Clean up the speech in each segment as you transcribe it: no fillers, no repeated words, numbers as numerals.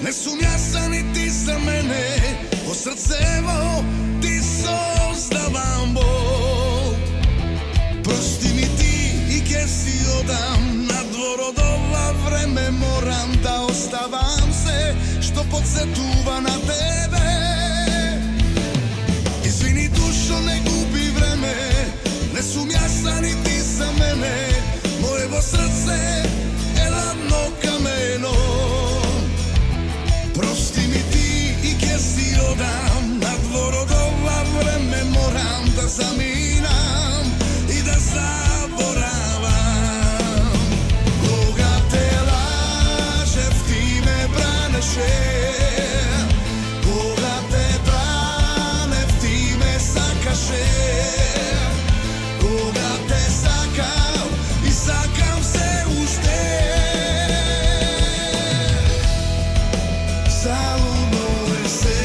Ne sum jasan i ti za mene, o srcevo ti sozdavam bol. Prosti mi ti i kje si odam, na dvor od ova vreme moram da ostavam se, što podsetuva na tebe. Izvini dušo, ne gubi vreme, ne sum jasan i ti za mene, mojevo srce je ladno kameno. Prosti mi ti i kje si odam, na dvor od ova vreme moram da zaminam i da zaboravam. Koga te lažev ti me braneše, koga te branev ti me sakaše, koga te sakam i sakam se uz te. Zaludno je se.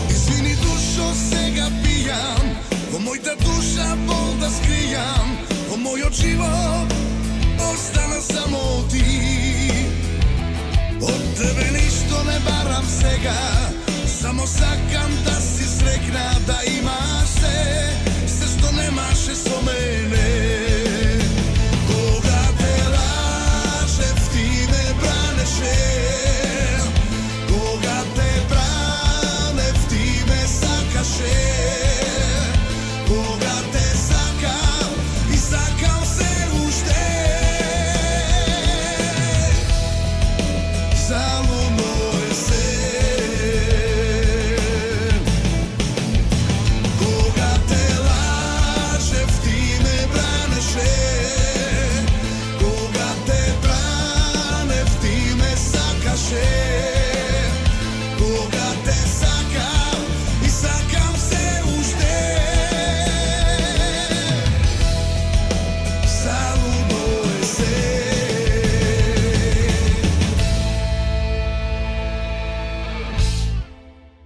Izvini dušo, сега pijam, ko mojta duša bol da skrijam, ko moj od život ostana samo ti. Od tebe ništo ne baram sega, samo sakam da